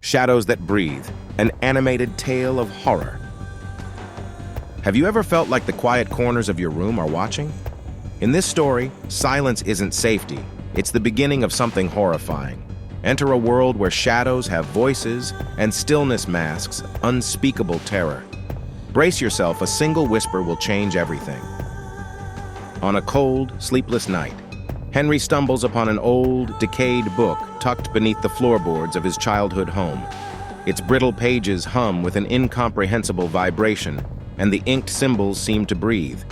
Shadows That Breathe, an animated tale of horror. Have you ever felt like the quiet corners of your room are watching? In this story, silence isn't safety. It's the beginning of something horrifying. Enter a world where shadows have voices and stillness masks unspeakable terror. Brace yourself, a single whisper will change everything. On a cold, sleepless night, Henry stumbles upon an old, decayed book tucked beneath the floorboards of his childhood home. Its brittle pages hum with an incomprehensible vibration, and the inked symbols seem to breathe.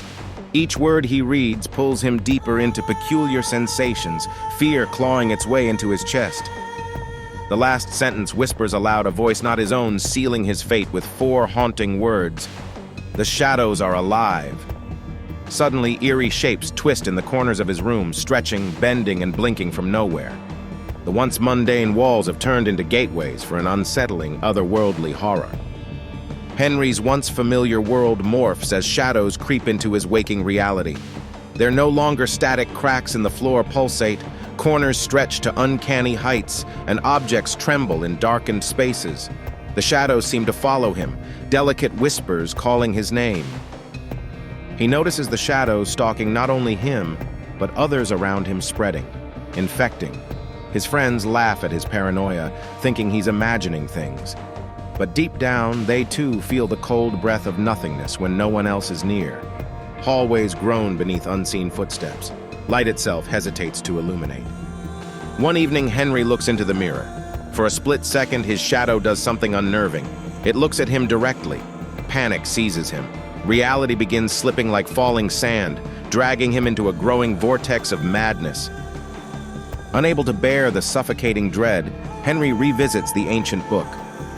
Each word he reads pulls him deeper into peculiar sensations, fear clawing its way into his chest. The last sentence whispers aloud, a voice not his own, sealing his fate with 4 haunting words. The shadows are alive. Suddenly, eerie shapes twist in the corners of his room, stretching, bending, and blinking from nowhere. The once mundane walls have turned into gateways for an unsettling, otherworldly horror. Henry's once familiar world morphs as shadows creep into his waking reality. They're no longer static cracks in the floor pulsate, corners stretch to uncanny heights, and objects tremble in darkened spaces. The shadows seem to follow him, delicate whispers calling his name. He notices the shadows stalking not only him, but others around him, spreading, infecting. His friends laugh at his paranoia, thinking he's imagining things. But deep down, they too feel the cold breath of nothingness when no one else is near. Hallways groan beneath unseen footsteps. Light itself hesitates to illuminate. One evening, Henry looks into the mirror. For a split second, his shadow does something unnerving. It looks at him directly. Panic seizes him. Reality begins slipping like falling sand, dragging him into a growing vortex of madness. Unable to bear the suffocating dread, Henry revisits the ancient book.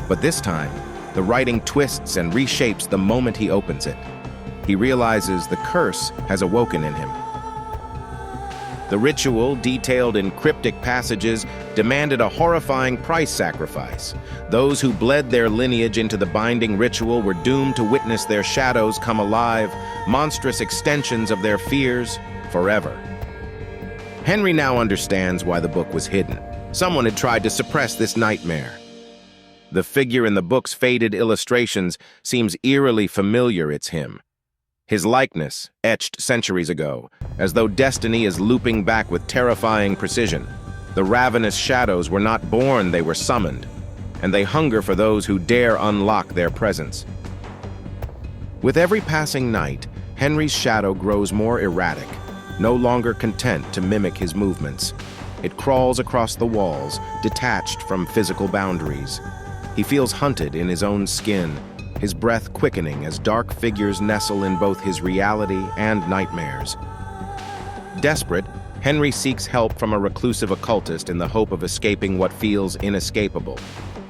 But this time, the writing twists and reshapes the moment he opens it. He realizes the curse has awoken in him. The ritual, detailed in cryptic passages, demanded a horrifying price sacrifice. Those who bled their lineage into the binding ritual were doomed to witness their shadows come alive, monstrous extensions of their fears, forever. Henry now understands why the book was hidden. Someone had tried to suppress this nightmare. The figure in the book's faded illustrations seems eerily familiar. It's him. His likeness, etched centuries ago, as though destiny is looping back with terrifying precision. The ravenous shadows were not born, they were summoned, and they hunger for those who dare unlock their presence. With every passing night, Henry's shadow grows more erratic, no longer content to mimic his movements. It crawls across the walls, detached from physical boundaries. He feels hunted in his own skin, his breath quickening as dark figures nestle in both his reality and nightmares. Desperate, Henry seeks help from a reclusive occultist in the hope of escaping what feels inescapable.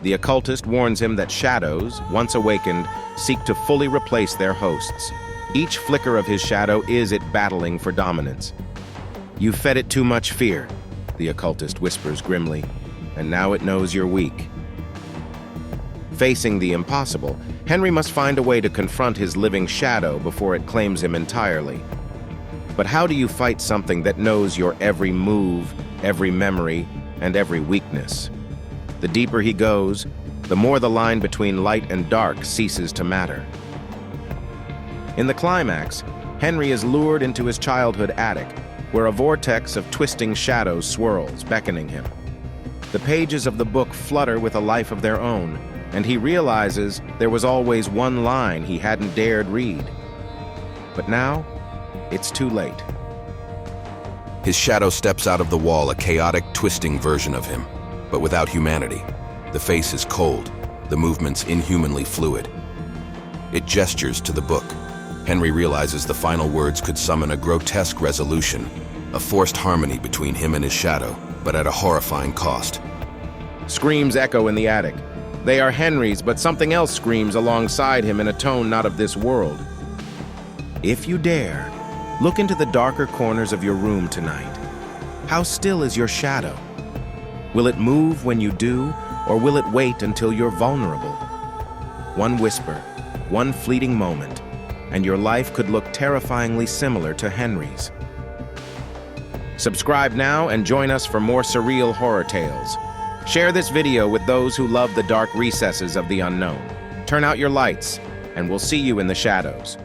The occultist warns him that shadows, once awakened, seek to fully replace their hosts. Each flicker of his shadow is it battling for dominance. "You fed it too much fear," the occultist whispers grimly, "and now it knows you're weak." Facing the impossible, Henry must find a way to confront his living shadow before it claims him entirely. But how do you fight something that knows your every move, every memory, and every weakness? The deeper he goes, the more the line between light and dark ceases to matter. In the climax, Henry is lured into his childhood attic, where a vortex of twisting shadows swirls, beckoning him. The pages of the book flutter with a life of their own, and he realizes there was always one line he hadn't dared read. But now, it's too late. His shadow steps out of the wall, a chaotic, twisting version of him, but without humanity. The face is cold, the movements inhumanly fluid. It gestures to the book. Henry realizes the final words could summon a grotesque resolution, a forced harmony between him and his shadow, but at a horrifying cost. Screams echo in the attic. They are Henry's, but something else screams alongside him in a tone not of this world. If you dare, look into the darker corners of your room tonight. How still is your shadow? Will it move when you do, or will it wait until you're vulnerable? One whisper, one fleeting moment, and your life could look terrifyingly similar to Henry's. Subscribe now and join us for more surreal horror tales. Share this video with those who love the dark recesses of the unknown. Turn out your lights, and we'll see you in the shadows.